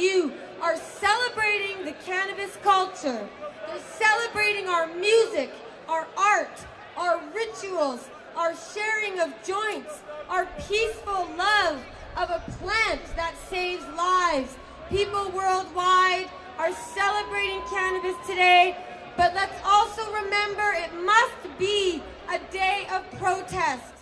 you are celebrating the cannabis culture. They're celebrating our music, our art, our rituals, our sharing of joints, our peaceful love of a plant that saves lives. People worldwide are celebrating cannabis today, but let's also remember it must be a day of protest.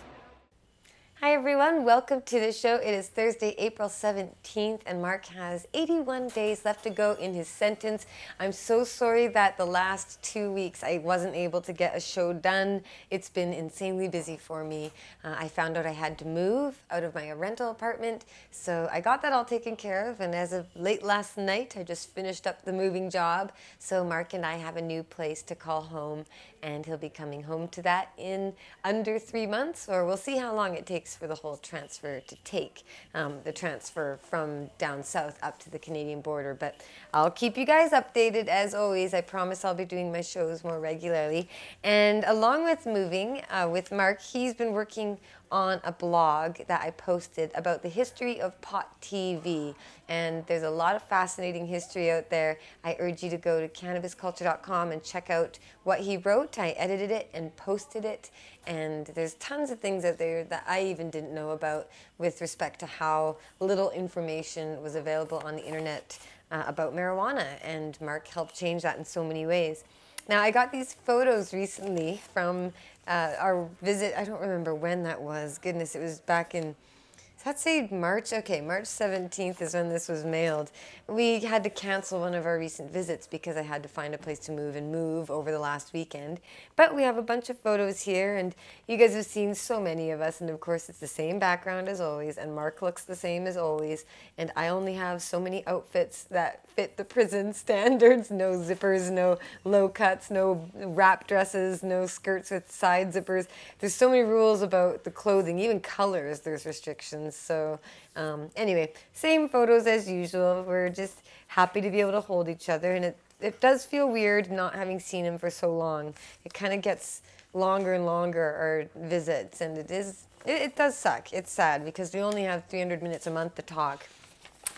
Hi everyone, welcome to the show. It is Thursday, April 17th, and Marc has 81 days left to go in his sentence. I'm so sorry that the last 2 weeks I wasn't able to get a show done. It's been insanely busy for me. I found out I had to move out of my rental apartment, so I got that all taken care of, and as of late last night, I just finished up the moving job. So Marc and I have a new place to call home, and he'll be coming home to that in under 3 months, or we'll see how long it takes for the whole transfer to take, the transfer from down south up to the Canadian border. But I'll keep you guys updated as always. I promise I'll be doing my shows more regularly. And along with moving with Marc, he's been working on a blog that I posted about the history of pot TV. And there's a lot of fascinating history out there. I urge you to go to cannabisculture.com and check out what he wrote. I edited it and posted it. And there's tons of things out there that I even didn't know about with respect to how little information was available on the internet about marijuana. And Marc helped change that in so many ways. Now, I got these photos recently from our visit. I don't remember when that was. Goodness, it was back in, does that say March? Okay, March 17th is when this was mailed. We had to cancel one of our recent visits because I had to find a place to move over the last weekend. But we have a bunch of photos here, and you guys have seen so many of us, and of course it's the same background as always, and Marc looks the same as always, and I only have so many outfits that fit the prison standards. No zippers, no low cuts, no wrap dresses, no skirts with side zippers. There's so many rules about the clothing, even colors, there's restrictions. So anyway, same photos as usual. We're just happy to be able to hold each other, and it does feel weird not having seen him for so long. It kind of gets longer and longer, our visits, and it does suck. It's sad because we only have 300 minutes a month to talk.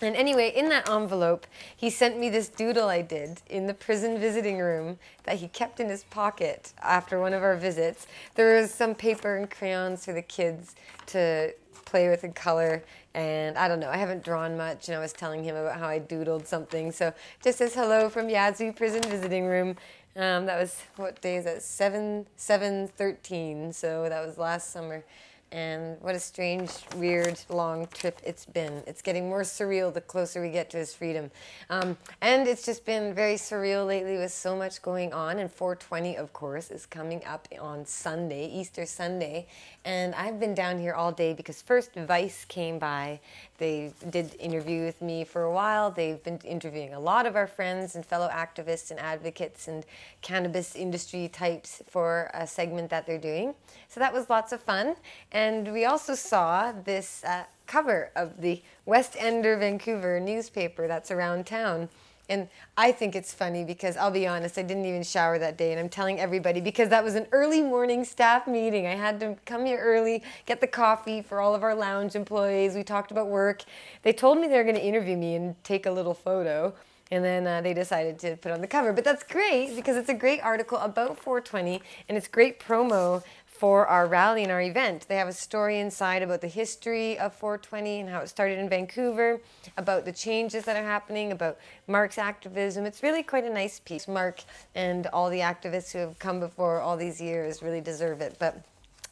And anyway, in that envelope, he sent me this doodle I did in the prison visiting room that he kept in his pocket after one of our visits. There was some paper and crayons for the kids to play with and color, and I don't know, I haven't drawn much, and I was telling him about how I doodled something. So just says hello from Yazoo Prison Visiting Room. That was, what day is that? 7/13, so that was last summer. And what a strange, weird, long trip it's been. It's getting more surreal the closer we get to his freedom. And it's just been very surreal lately with so much going on. And 420, of course, is coming up on Sunday, Easter Sunday. And I've been down here all day because first Vice came by. They did interview with me for a while. They've been interviewing a lot of our friends and fellow activists and advocates and cannabis industry types for a segment that they're doing. So that was lots of fun. And we also saw this cover of the Westender, Vancouver newspaper that's around town. And I think it's funny because, I'll be honest, I didn't even shower that day, and I'm telling everybody because that was an early morning staff meeting. I had to come here early, get the coffee for all of our lounge employees. We talked about work. They told me they were going to interview me and take a little photo, and then they decided to put on the cover. But that's great because it's a great article about 420, and it's great promo for our rally and our event. They have a story inside about the history of 420 and how it started in Vancouver, about the changes that are happening, about Marc's activism. It's really quite a nice piece. Marc and all the activists who have come before all these years really deserve it, but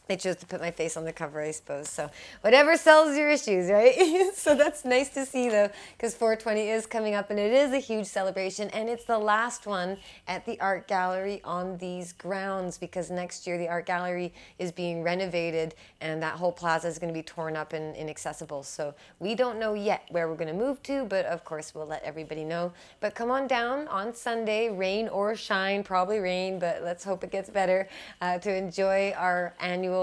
they chose to put my face on the cover, I suppose. So whatever sells your issues, right? So that's nice to see, though, because 420 is coming up, and it is a huge celebration, and it's the last one at the Art Gallery on these grounds, because next year the Art Gallery is being renovated, and that whole plaza is going to be torn up and inaccessible. So we don't know yet where we're going to move to, but of course we'll let everybody know. But come on down on Sunday, rain or shine, probably rain, but let's hope it gets better, to enjoy our annual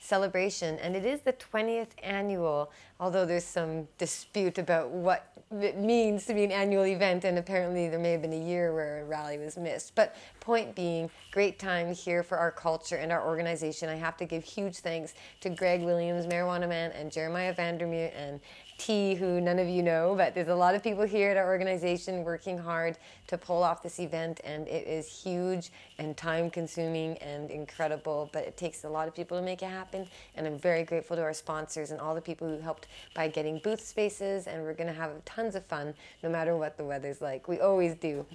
celebration. And it is the 20th annual, although there's some dispute about what it means to be an annual event, and apparently there may have been a year where a rally was missed. But point being, great time here for our culture and our organization. I have to give huge thanks to Greg Williams, Marijuana Man, and Jeremiah Vandermeer, and T, who none of you know, but there's a lot of people here at our organization working hard to pull off this event, and it is huge and time-consuming and incredible, but it takes a lot of people to make it happen, and I'm very grateful to our sponsors and all the people who helped by getting booth spaces, and we're going to have tons of fun no matter what the weather's like. We always do.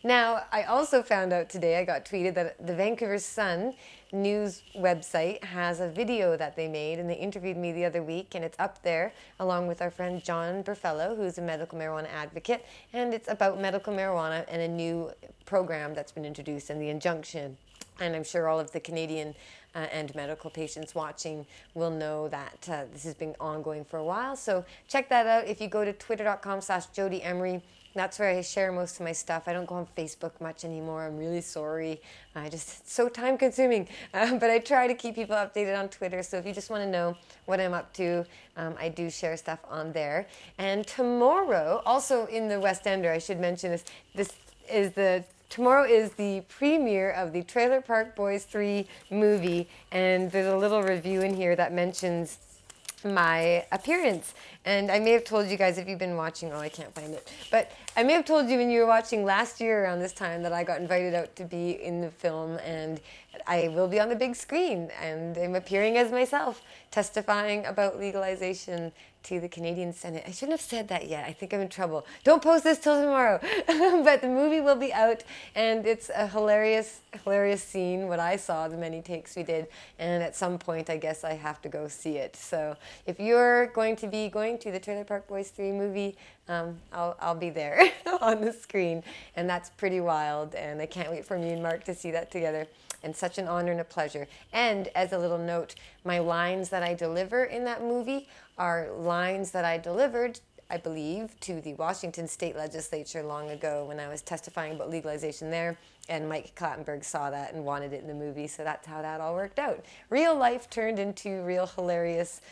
Now, I also found out today, I got tweeted that the Vancouver Sun news website has a video that they made, and they interviewed me the other week, and it's up there along with our friend John Burfello, who's a medical marijuana advocate, and it's about medical marijuana and a new program that's been introduced and the injunction. And I'm sure all of the Canadian and medical patients watching will know that this has been ongoing for a while. So check that out. If you go to twitter.com/Jodie Emery, that's where I share most of my stuff. I don't go on Facebook much anymore. I'm really sorry. It's so time consuming. But I try to keep people updated on Twitter. So if you just want to know what I'm up to, I do share stuff on there. And tomorrow, also in the Westender, I should mention tomorrow is the premiere of the Trailer Park Boys 3 movie. And there's a little review in here that mentions my appearance. And I may have told you guys, if you've been watching, I can't find it, but I may have told you when you were watching last year around this time that I got invited out to be in the film, and I will be on the big screen, and I'm appearing as myself, testifying about legalization to the Canadian Senate. I shouldn't have said that yet. I think I'm in trouble. Don't post this till tomorrow. But the movie will be out, and it's a hilarious, hilarious scene, what I saw, the many takes we did, and at some point I guess I have to go see it. So if you're going to be going to the Trailer Park Boys 3 movie, I'll be there on the screen, and that's pretty wild, and I can't wait for me and Marc to see that together. And such an honor and a pleasure. And as a little note, my lines that I deliver in that movie are lines that I delivered, I believe, to the Washington State Legislature long ago when I was testifying about legalization there. And Mike Clattenburg saw that and wanted it in the movie, so that's how that all worked out. Real life turned into real hilarious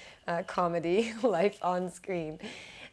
comedy life on screen.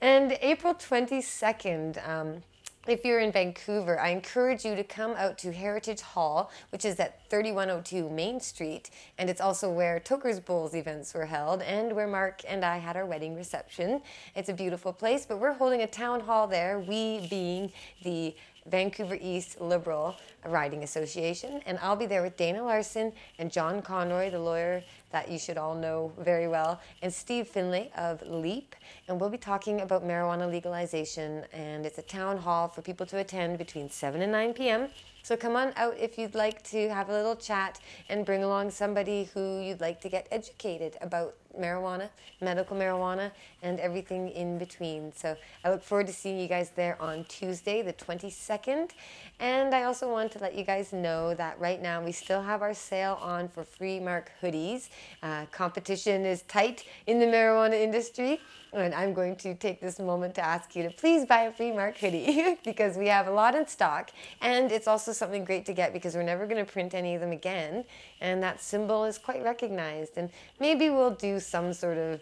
And April 22nd, if you're in Vancouver, I encourage you to come out to Heritage Hall, which is at 3102 Main Street, and it's also where Toker's Bowls events were held and where Marc and I had our wedding reception. It's a beautiful place, but we're holding a town hall there, we being the Vancouver East Liberal Riding Association, and I'll be there with Dana Larsen and John Conroy, the lawyer that you should all know very well, and Steve Findlay of L.E.A.P, and we'll be talking about marijuana legalization, and it's a town hall for people to attend between 7 and 9 p.m. So come on out if you'd like to have a little chat and bring along somebody who you'd like to get educated about marijuana, medical marijuana, and everything in between. So I look forward to seeing you guys there on Tuesday, the 22nd. And I also want to let you guys know that right now we still have our sale on for free Marc hoodies. Competition is tight in the marijuana industry. And I'm going to take this moment to ask you to please buy a free Marc hoodie because we have a lot in stock, and it's also something great to get because we're never going to print any of them again, and that symbol is quite recognized. And maybe we'll do some sort of,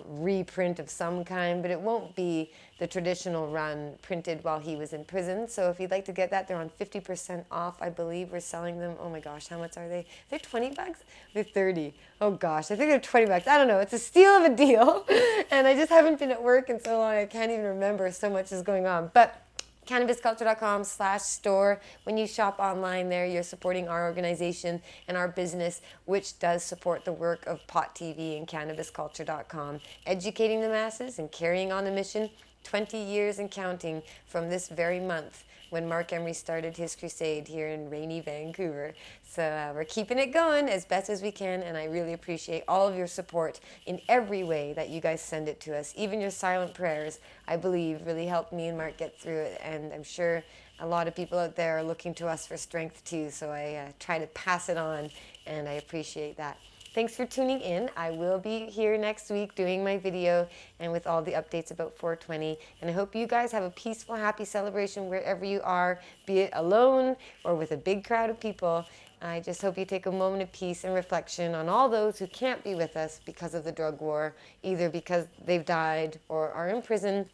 reprint of some kind, but it won't be the traditional run printed while he was in prison. So if you'd like to get that, they're on 50% off. I believe we're selling them. Oh my gosh, how much are they? They're 20 bucks? They're 30. Oh gosh, I think they're 20 bucks. I don't know. It's a steal of a deal. And I just haven't been at work in so long, I can't even remember. So much is going on. But cannabisculture.com/store. When you shop online there, you're supporting our organization and our business, which does support the work of Pot TV and cannabisculture.com, educating the masses and carrying on the mission 20 years and counting from this very month when Marc Emery started his crusade here in rainy Vancouver. So we're keeping it going as best as we can, and I really appreciate all of your support in every way that you guys send it to us. Even your silent prayers, I believe, really helped me and Marc get through it, and I'm sure a lot of people out there are looking to us for strength too, so I try to pass it on, and I appreciate that. Thanks for tuning in. I will be here next week doing my video and with all the updates about 420. And I hope you guys have a peaceful, happy celebration wherever you are, be it alone or with a big crowd of people. I just hope you take a moment of peace and reflection on all those who can't be with us because of the drug war, either because they've died or are in prison,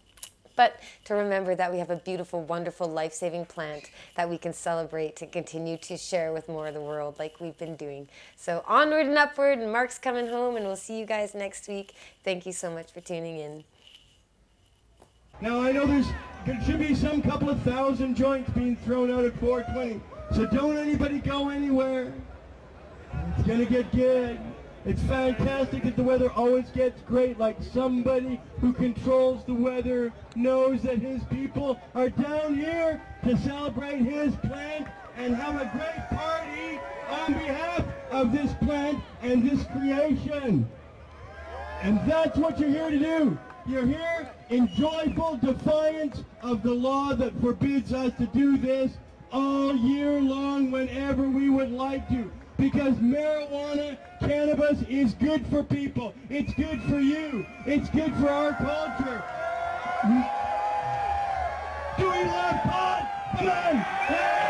but to remember that we have a beautiful, wonderful, life-saving plant that we can celebrate and continue to share with more of the world like we've been doing. So onward and upward, and Marc's coming home, and we'll see you guys next week. Thank you so much for tuning in. Now I know there should be some couple of thousand joints being thrown out at 420, so don't anybody go anywhere. It's gonna get good. It's fantastic that the weather always gets great, like somebody who controls the weather knows that his people are down here to celebrate his plant and have a great party on behalf of this plant and this creation. And that's what you're here to do. You're here in joyful defiance of the law that forbids us to do this all year long whenever we would like to. Because marijuana, cannabis is good for people. It's good for you. It's good for our culture. Do we love pot? Come on! Hey!